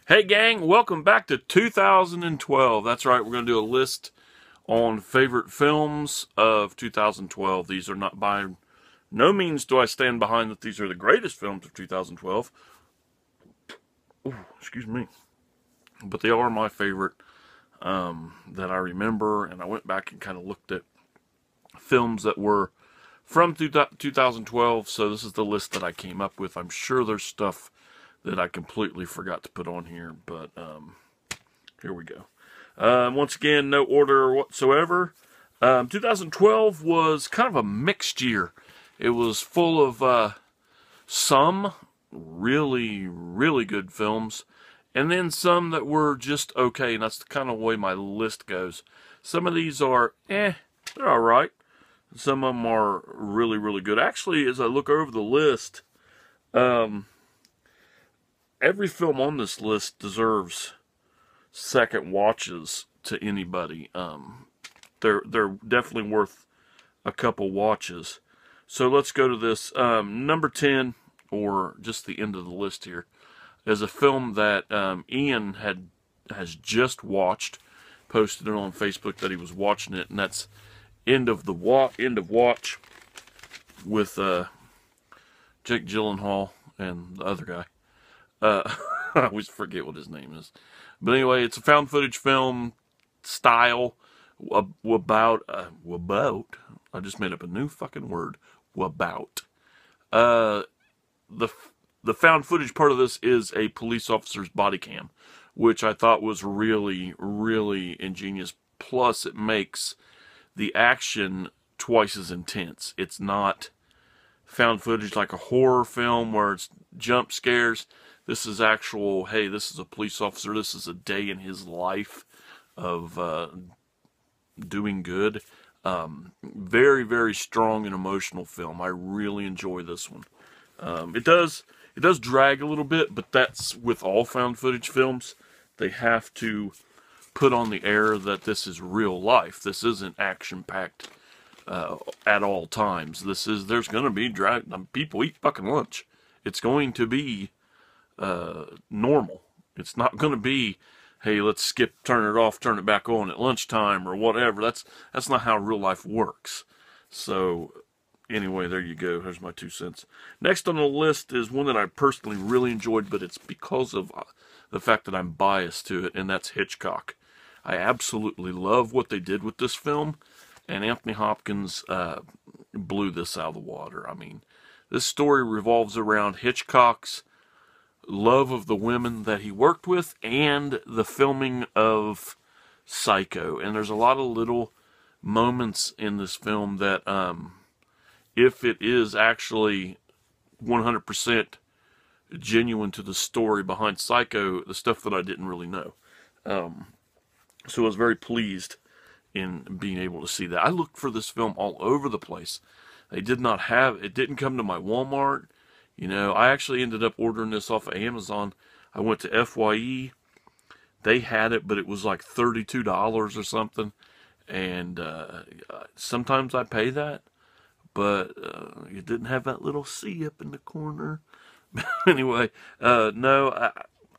Hey gang, welcome back to 2012. That's right, we're going to do a list on favorite films of 2012. These are not, by no means do I stand behind that these are the greatest films of 2012. Ooh, excuse me. But they are my favorite that I remember, and I went back and kind of looked at films that were from 2012, so this is the list that I came up with. I'm sure there's stuff that I completely forgot to put on here, but here we go. Once again, no order whatsoever. 2012 was kind of a mixed year. It was full of some really, really good films, and then some that were just okay, and that's the kind of way my list goes. Some of these are, they're alright. Some of them are really, really good. Actually, as I look over the list, every film on this list deserves second watches to anybody. They're definitely worth a couple watches. So let's go to this. Number 10, or just the end of the list here, is a film that Ian has just watched. Posted it on Facebook that he was watching it, and that's End of Watch with Jake Gyllenhaal and the other guy. I always forget what his name is. But anyway, it's a found footage film style about I just made up a new fucking word. About. The found footage part of this is a police officer's body cam, which I thought was really, really ingenious. Plus, it makes the action twice as intense. It's not found footage like a horror film where it's jump scares. This is actual, hey, this is a police officer. This is a day in his life of doing good. Very, very strong and emotional film. I really enjoy this one. It does drag a little bit, but that's with all found footage films. They have to put on the air that this is real life. This isn't action-packed at all times. There's going to be drag. People eat fucking lunch. It's going to be normal. It's not going to be, hey, let's turn it off, turn it back on at lunchtime or whatever. That's not how real life works. So anyway, there you go. There's my 2 cents. Next on the list is one that I personally really enjoyed, but it's because of the fact that I'm biased to it, and that's Hitchcock. I absolutely love what they did with this film, and Anthony Hopkins blew this out of the water. I mean, this story revolves around Hitchcock's love of the women that he worked with and the filming of Psycho. And there's a lot of little moments in this film that, if it is actually 100% genuine to the story behind Psycho, the stuff that I didn't really know. So I was very pleased in being able to see that. I looked for this film all over the place. It didn't come to my Walmart. You know, I actually ended up ordering this off of Amazon. I went to FYE. They had it, but it was like $32 or something. And sometimes I pay that, but it didn't have that little C up in the corner. Anyway, no,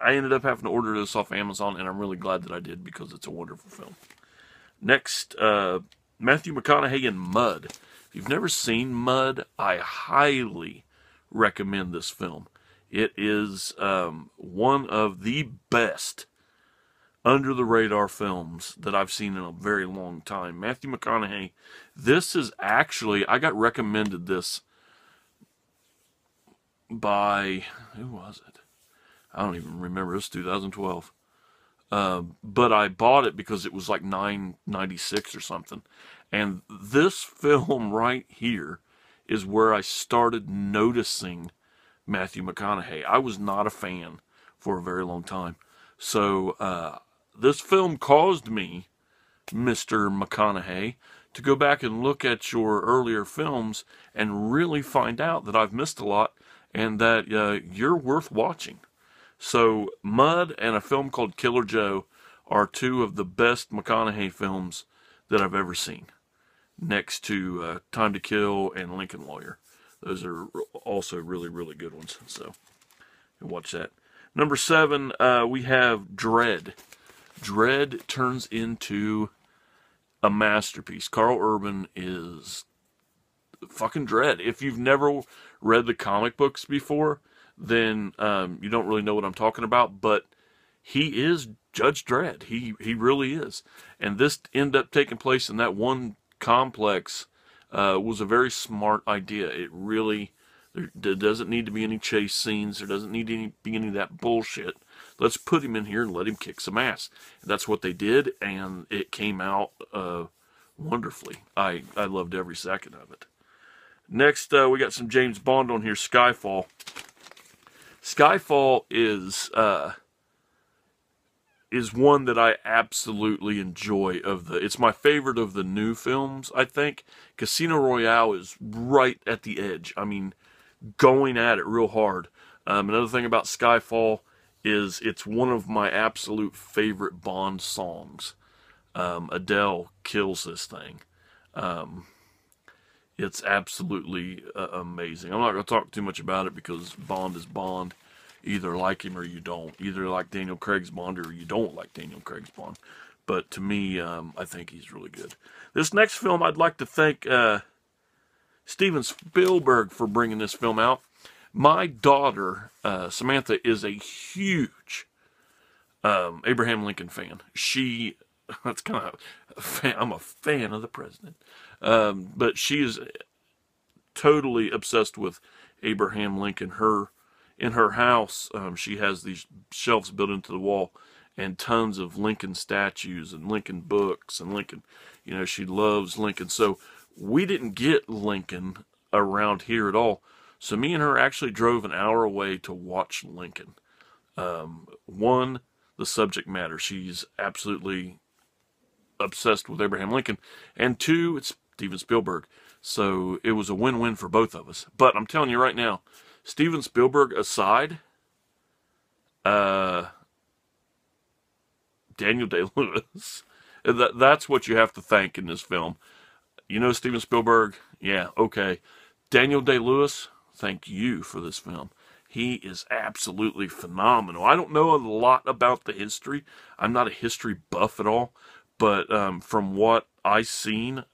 I ended up having to order this off Amazon, and I'm really glad that I did because it's a wonderful film. Next, Matthew McConaughey in Mud. If you've never seen Mud, I highly recommend this film. It is one of the best under-the-radar films that I've seen in a very long time. Matthew McConaughey, this is actually, I got recommended this by, who was it? I don't even remember. It was 2012. But I bought it because it was like $9.96 or something. And this film right here is where I started noticing Matthew McConaughey. I was not a fan for a very long time. So this film caused me, Mr. McConaughey, to go back and look at your earlier films and really find out that I've missed a lot and that you're worth watching. So Mud and a film called Killer Joe are two of the best McConaughey films that I've ever seen, next to Time to Kill and Lincoln Lawyer. Those are also really, really good ones. So watch that. Number 7, we have Dredd. Dredd turns into a masterpiece. Carl Urban is fucking Dredd. If you've never read the comic books before, then you don't really know what I'm talking about, but he is Judge Dredd. He really is. And this ended up taking place in that one complex. Was a very smart idea. It really, there doesn't need to be any chase scenes. There doesn't need to be any of that bullshit. Let's put him in here and let him kick some ass. And that's what they did, and it came out wonderfully. I loved every second of it. Next, we got some James Bond on here, Skyfall. Skyfall is one that I absolutely enjoy. It's my favorite of the new films, I think. Casino Royale is right at the edge. I mean, going at it real hard. Another thing about Skyfall is it's one of my absolute favorite Bond songs. Adele kills this thing. It's absolutely amazing. I'm not going to talk too much about it because Bond is Bond. Either like him or you don't. Either like Daniel Craig's Bond or you don't like Daniel Craig's Bond. But to me, I think he's really good. This next film, I'd like to thank Steven Spielberg for bringing this film out. My daughter, Samantha, is a huge Abraham Lincoln fan. That's kind of a fan. I'm a fan of the president. But she is totally obsessed with Abraham Lincoln. In her house, she has these shelves built into the wall and tons of Lincoln statues and Lincoln books and Lincoln, she loves Lincoln. So we didn't get Lincoln around here at all. So me and her actually drove an hour away to watch Lincoln. One, the subject matter. She's absolutely obsessed with Abraham Lincoln. And two, it's Steven Spielberg. So it was a win-win for both of us. But I'm telling you right now, Steven Spielberg aside, Daniel Day-Lewis, that's what you have to thank in this film. Steven Spielberg, yeah, okay. Daniel Day-Lewis, thank you for this film. He is absolutely phenomenal. I don't know a lot about the history. I'm not a history buff at all. But from what I've seen,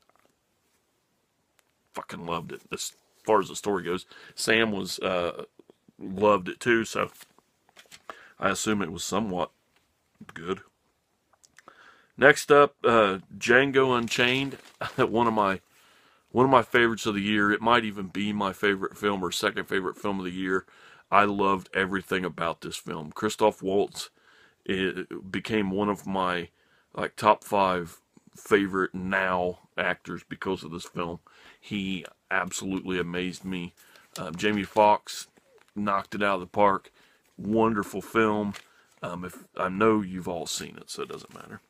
fucking loved it. As far as the story goes, Sam loved it too, so I assume it was somewhat good. Next up, Django Unchained, one of my favorites of the year. It might even be my favorite film or second favorite film of the year. I loved everything about this film. Christoph Waltz became one of my top 5 favorite now actors because of this film. He absolutely amazed me. Jamie Foxx knocked it out of the park. Wonderful film. I know you've all seen it, so it doesn't matter.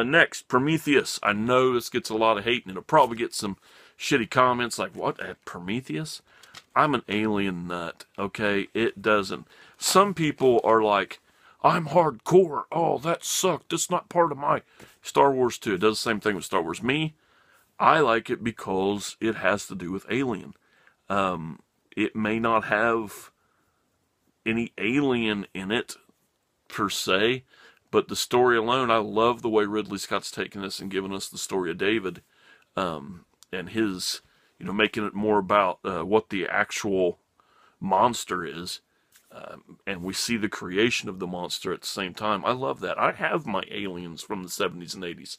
Next, Prometheus. I know this gets a lot of hate, and it'll probably get some shitty comments like, what, Prometheus? I'm an alien nut, okay? It doesn't. Some people are like, I'm hardcore. Oh, that sucked. It's not part of my Star Wars 2. It does the same thing with Star Wars. Me, I like it because it has to do with alien. It may not have any alien in it, per se, but the story alone, I love the way Ridley Scott's taken this and given us the story of David, and his, making it more about what the actual monster is. And we see the creation of the monster at the same time. I love that. I have my aliens from the 70s and 80s.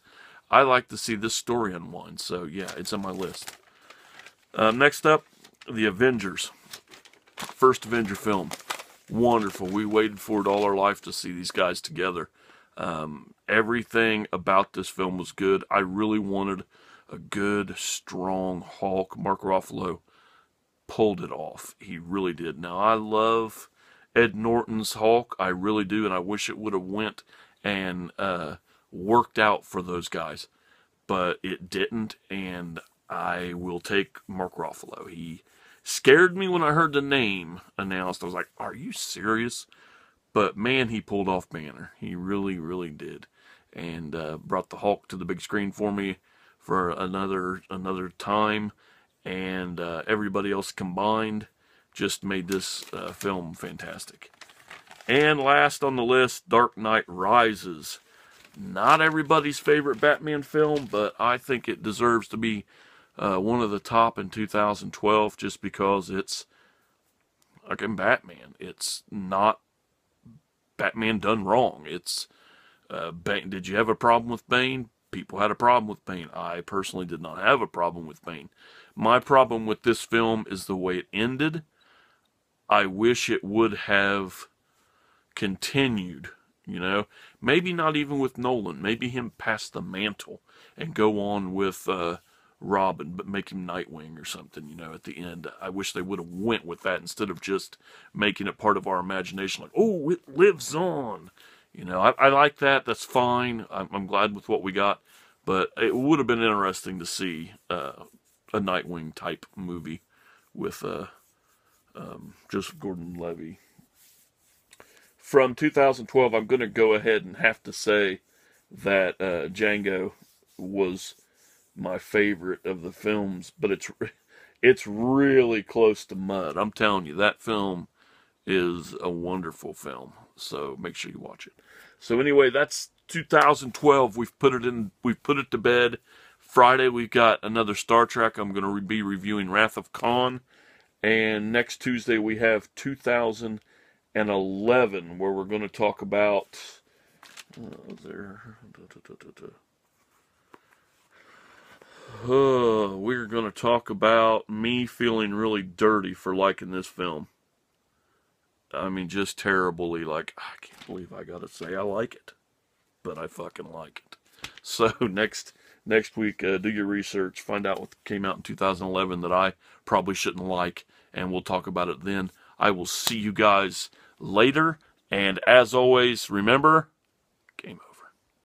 I like to see this story unwind. So, yeah, it's on my list. Next up, The Avengers. First Avenger film. Wonderful. We waited for it all our life to see these guys together. Everything about this film was good. I really wanted a good, strong Hulk. Mark Ruffalo pulled it off. He really did. Now, I love Ed Norton's Hulk. I really do, and I wish it would have went and worked out for those guys. But it didn't, and I will take Mark Ruffalo. He scared me when I heard the name announced. I was like, are you serious? But, man, he pulled off Banner. He really, really did. And brought the Hulk to the big screen for me for another time. And everybody else combined just made this film fantastic. And last on the list, Dark Knight Rises. Not everybody's favorite Batman film, but I think it deserves to be one of the top in 2012 just because it's, again, Batman. It's not Batman done wrong. It's Bane. Did you have a problem with Bane? People had a problem with Bane. I personally did not have a problem with Bane. My problem with this film is the way it ended. I wish it would have continued, you know. Maybe not even with Nolan. Maybe him pass the mantle and go on with Robin, but make him Nightwing or something, you know, at the end. I wish they would have went with that instead of just making it part of our imagination. Like, oh, it lives on. You know, I like that. That's fine. I'm glad with what we got. But it would have been interesting to see a Nightwing type movie with Joseph Gordon-Levitt. From 2012, I'm going to go ahead and have to say that Django was my favorite of the films, but it's really close to Mud. I'm telling you, that film is a wonderful film. So make sure you watch it. So anyway, that's 2012. We've put it to bed. Friday we've got another Star Trek. I'm going to be reviewing Wrath of Khan, and next Tuesday we have 2011, where we're going to talk about we're going to talk about me feeling really dirty for liking this film. I mean, just terribly, like, I can't believe I gotta say I like it. But I fucking like it. So, next week, do your research, find out what came out in 2011 that I probably shouldn't like, and we'll talk about it then. I will see you guys later, and as always, remember, game over.